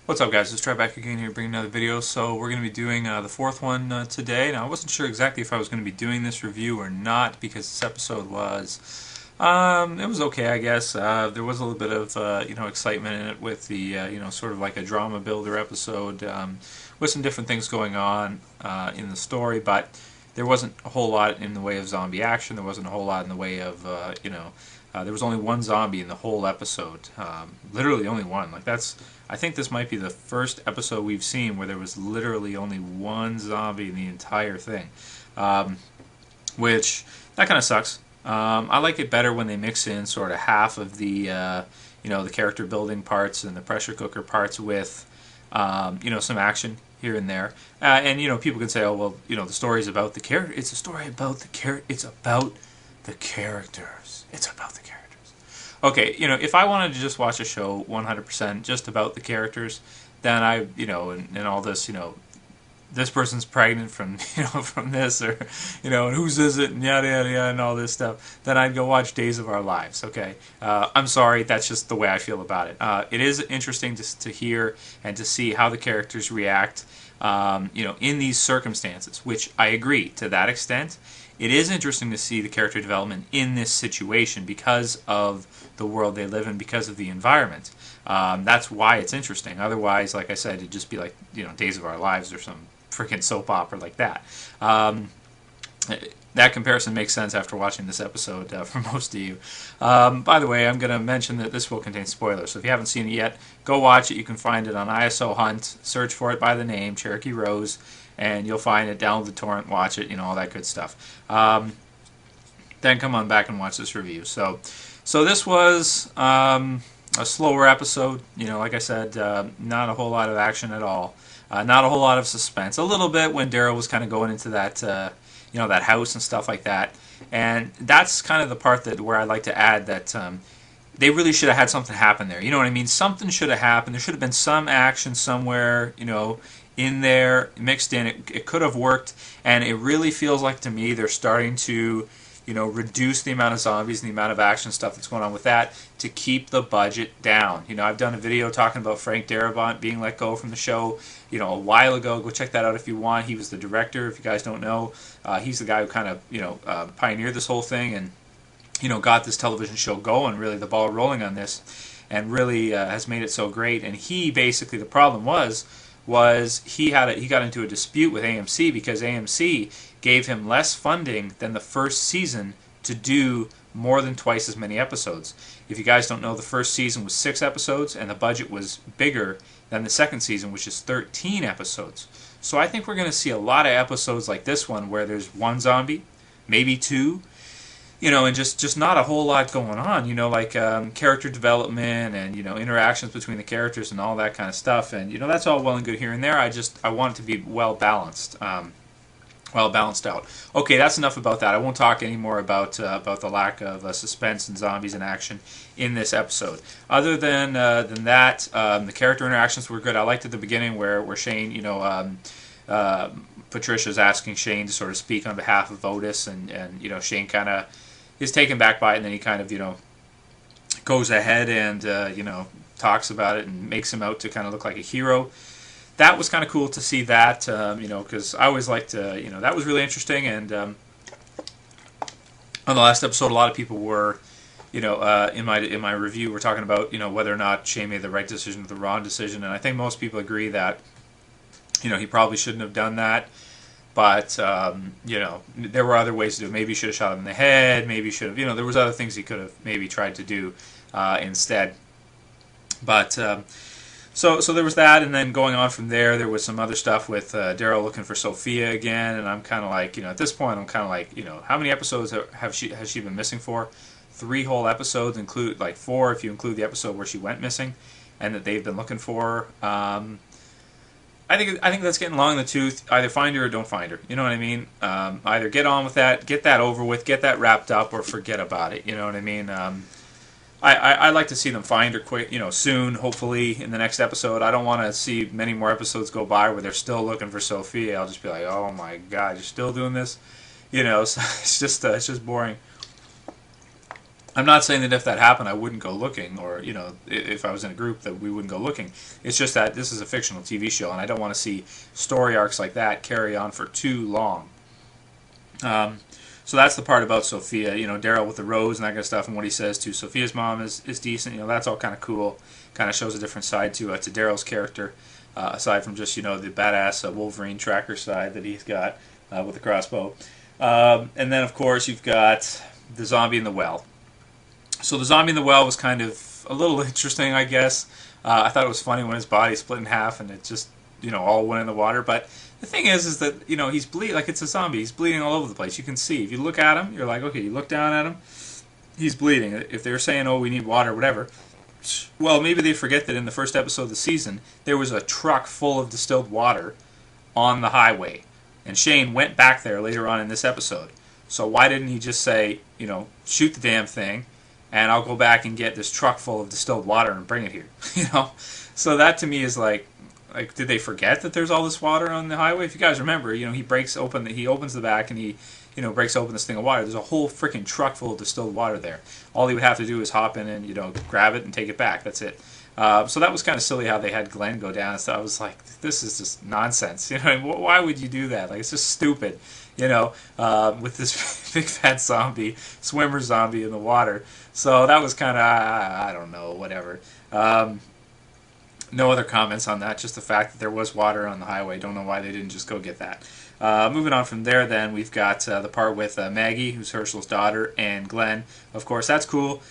What's up, guys? Let's try back again here, bring another video. So we're going to be doing the fourth one today. Now, I wasn't sure exactly if I was going to be doing this review or not because this episode was, it was okay, I guess. There was a little bit of, excitement in it with the, sort of like a drama builder episode with some different things going on in the story, but there wasn't a whole lot in the way of zombie action. There wasn't a whole lot in the way of, there was only one zombie in the whole episode. Literally only one. I think this might be the first episode we've seen where there was literally only one zombie in the entire thing. Which, that kind of sucks. I like it better when they mix in sort of half of the, the character building parts and the pressure cooker parts with, some action here and there. And, people can say, oh, well, the story's about the character. It's a story about the character. It's about the characters. It's about the characters. Okay, if I wanted to just watch a show 100% just about the characters, then and all this, this person's pregnant from, from this, or, and whose is it, and yada, yada, yada, and all this stuff, then I'd go watch Days of Our Lives, okay? I'm sorry, that's just the way I feel about it. It is interesting to hear and to see how the characters react, in these circumstances, which I agree, to that extent. It is interesting to see the character development in this situation because of the world they live in, because of the environment. That's why it's interesting. Otherwise, like I said, it'd just be like, Days of Our Lives or some freaking soap opera like that. That comparison makes sense after watching this episode for most of you. By the way, I'm going to mention that this will contain spoilers, so if you haven't seen it yet, go watch it. You can find it on ISO Hunt. Search for it by the name, Cherokee Rose, and you'll find it. Download the torrent, watch it, all that good stuff. Then come on back and watch this review. So this was a slower episode. Like I said, not a whole lot of action at all. Not a whole lot of suspense. A little bit when Daryl was kind of going into that, that house and stuff like that. And that's kind of the part where I like to add that they really should have had something happen there. You know what I mean? Something should have happened. There should have been some action somewhere, in there, mixed in. It could have worked. And it really feels like, to me, they're starting to reduce the amount of zombies and the amount of action stuff that's going on with that to keep the budget down. I've done a video talking about Frank Darabont being let go from the show, a while ago. Go check that out if you want. He was the director, if you guys don't know. He's the guy who kind of, pioneered this whole thing and, got this television show going, really the ball rolling on this, and really has made it so great. And he basically, the problem was he got into a dispute with AMC because AMC gave him less funding than the first season to do more than twice as many episodes. If you guys don't know, the first season was 6 episodes, and the budget was bigger than the second season, which is 13 episodes. So I think we're going to see a lot of episodes like this one where there's one zombie, maybe 2, and just not a whole lot going on, like character development and, interactions between the characters and all that kind of stuff. And, that's all well and good here and there. I want it to be well balanced. Well balanced out. Okay, that's enough about that. I won't talk anymore about the lack of suspense and zombies in action in this episode. Other than that, the character interactions were good. I liked at the beginning where Shane, Patricia's asking Shane to sort of speak on behalf of Otis, and Shane kind of is taken back by it, and then he kind of goes ahead and talks about it and makes him out to kind of look like a hero. That was kind of cool to see that, because I always liked, that was really interesting. And on the last episode, a lot of people were, in my review, we're talking about, whether or not Shane made the right decision or the wrong decision. And I think most people agree that, he probably shouldn't have done that. But, there were other ways to do it. Maybe he should have shot him in the head. Maybe he should have, there was other things he could have maybe tried to do instead. But... So there was that, and then going on from there was some other stuff with Daryl looking for Sophia again, and I'm kind of like, at this point, I'm kind of like, how many episodes has she been missing for? 3 whole episodes, include like 4 if you include the episode where she went missing, and that they've been looking for her. I think that's getting long in the tooth. Either find her or don't find her. You know what I mean? Either get on with that, get that over with, get that wrapped up, or forget about it. You know what I mean? I'd like to see them find her quick, soon, hopefully in the next episode. I don't want to see many more episodes go by where they're still looking for Sophia. I'll just be like, oh my God, you're still doing this? So it's just boring. I'm not saying that if that happened, I wouldn't go looking, or if I was in a group that we wouldn't go looking. It's just that this is a fictional TV show, and I don't want to see story arcs like that carry on for too long. Um, so that's the part about Sophia. Daryl with the rose and that kind of stuff, and what he says to Sophia's mom is decent. That's all kind of cool. Kind of shows a different side to Daryl's character, aside from just the badass Wolverine tracker side that he's got with the crossbow. And then of course you've got the zombie in the well. So the zombie in the well was kind of a little interesting, I guess. I thought it was funny when his body split in half and it just all went in the water, but the thing is that he's bleeding, like it's a zombie. He's bleeding all over the place. You can see if you look at him, you're like, okay. You look down at him, he's bleeding. If they're saying, oh, we need water, whatever, well, maybe they forget that in the first episode of the season there was a truck full of distilled water on the highway, and Shane went back there later on in this episode. So why didn't he just say, shoot the damn thing, and I'll go back and get this truck full of distilled water and bring it here? So that to me is like, did they forget that there's all this water on the highway? If you guys remember, he opens the back and he breaks open this thing of water. There's a whole freaking truck full of distilled water there. All he would have to do is hop in and grab it and take it back. That's it. So that was kind of silly how they had Glenn go down. So I was like, this is just nonsense. Why would you do that? Like, it's just stupid. With this big fat zombie, swimmer zombie in the water. So that was kind of, I don't know, whatever. No other comments on that, just the fact that there was water on the highway. Don't know why they didn't just go get that. Moving on from there, then, we've got the part with Maggie, who's Herschel's daughter, and Glenn. Of course, that's cool.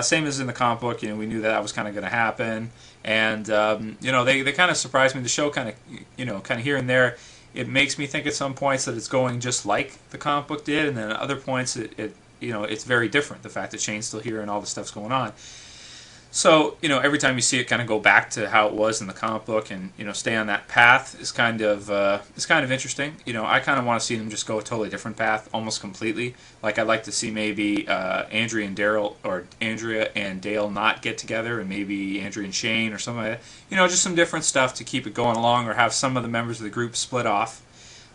Same as in the comic book, we knew that was kind of going to happen. And, they kind of surprised me. The show kind of here and there, it makes me think at some points that it's going just like the comic book did, and then at other points it's very different, the fact that Shane's still here and all this stuff's going on. So, every time you see it kind of go back to how it was in the comic book and, stay on that path is kind of interesting. I kind of want to see them just go a totally different path, almost completely. Like, I'd like to see maybe Andrea and Dale not get together, and maybe Andrea and Shane or something like that. Just some different stuff to keep it going along, or have some of the members of the group split off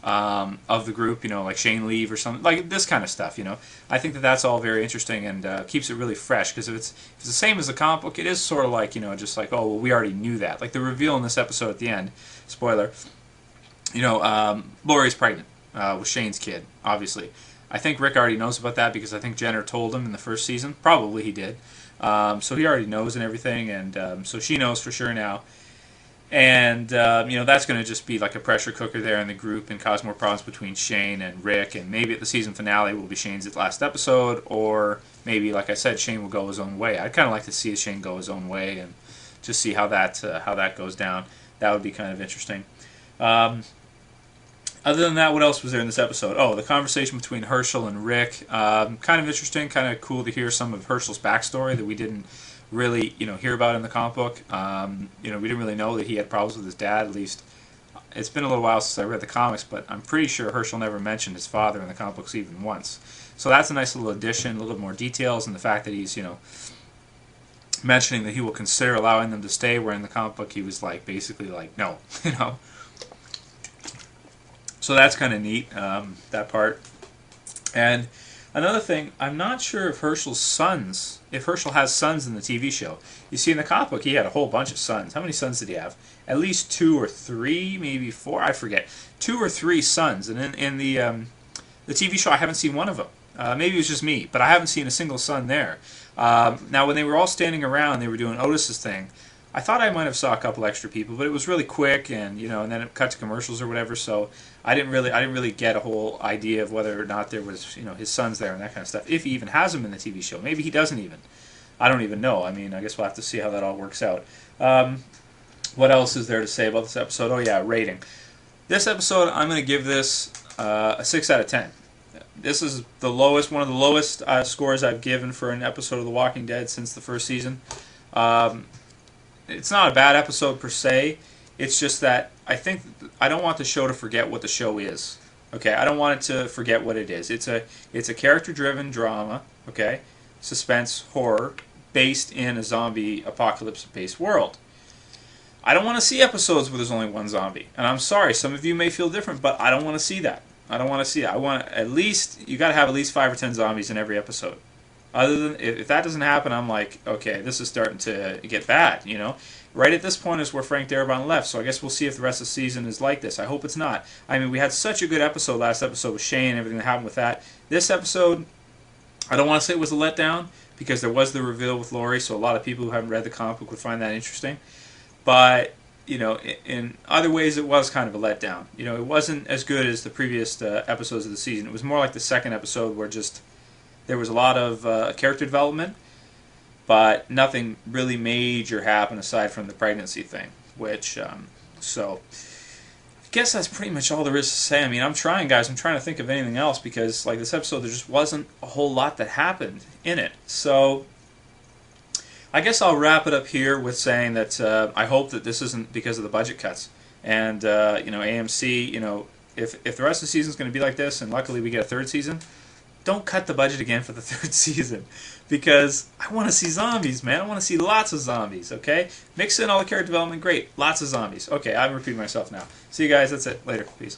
of the group, like Shane leave or something, like this kind of stuff. I think that that's all very interesting and keeps it really fresh, because if it's the same as the comic book, it is sort of like, just like, oh, well, we already knew that. Like the reveal in this episode at the end, spoiler, Lori's pregnant with Shane's kid, obviously. I think Rick already knows about that, because I think Jenner told him in the first season. Probably he did. So he already knows and everything, and so she knows for sure now. And, that's going to just be like a pressure cooker there in the group and cause more problems between Shane and Rick. And maybe at the season finale will be Shane's last episode, or maybe, like I said, Shane will go his own way. I'd kind of like to see Shane go his own way and just see how that goes down. That would be kind of interesting. Other than that, what else was there in this episode? Oh, the conversation between Herschel and Rick. Kind of interesting, kind of cool to hear some of Herschel's backstory that we didn't really hear about in the comic book. We didn't really know that he had problems with his dad. At least it's been a little while since I read the comics, but I'm pretty sure Herschel never mentioned his father in the comic books even once. So that's a nice little addition, a little more details, and the fact that he's mentioning that he will consider allowing them to stay, where in the comic book he was like basically like no. So that's kind of neat, that part. And another thing, I'm not sure if Herschel has sons in the TV show. You see, in the comic book, he had a whole bunch of sons. How many sons did he have? At least 2 or 3, maybe 4, I forget. 2 or 3 sons. And in the TV show, I haven't seen one of them. Maybe it was just me, but I haven't seen a single son there. Now, when they were all standing around, they were doing Otis's thing, I thought I might have saw a couple extra people, but it was really quick, and and then it cut to commercials or whatever. So I didn't really get a whole idea of whether or not there was his sons there and that kind of stuff. If he even has them in the TV show, maybe he doesn't even. I don't even know. I mean, I guess we'll have to see how that all works out. What else is there to say about this episode? Oh yeah, rating. This episode, I'm going to give this a 6 out of 10. This is the lowest, one of the lowest scores I've given for an episode of The Walking Dead since the first season. It's not a bad episode per se. It's just that I don't want the show to forget what the show is. Okay, I don't want it to forget what it is. It's a character-driven drama. Okay, suspense horror based in a zombie apocalypse-based world. I don't want to see episodes where there's only one zombie. And I'm sorry, some of you may feel different, but I don't want to see that. I don't want to see it. I want you got to have at least 5 or 10 zombies in every episode. Other than if that doesn't happen, I'm like, okay, this is starting to get bad. Right at this point is where Frank Darabont left. So I guess we'll see if the rest of the season is like this. I hope it's not. I mean, we had such a good episode last episode with Shane and everything that happened with that. This episode, I don't want to say it was a letdown because there was the reveal with Laurie. So a lot of people who haven't read the comic book would find that interesting. But in other ways, it was kind of a letdown. It wasn't as good as the previous episodes of the season. It was more like the second episode where just there was a lot of character development, but nothing really major happened aside from the pregnancy thing. So I guess that's pretty much all there is to say. I mean, I'm trying, guys. I'm trying to think of anything else because, like this episode, there just wasn't a whole lot that happened in it. So I guess I'll wrap it up here with saying that I hope that this isn't because of the budget cuts. And, AMC, if the rest of the season is going to be like this, and luckily we get a third season, don't cut the budget again for the third season. Because I want to see zombies, man. I want to see lots of zombies, okay? Mix in all the character development, great. Lots of zombies. Okay, I'm repeating myself now. See you guys. That's it. Later. Peace.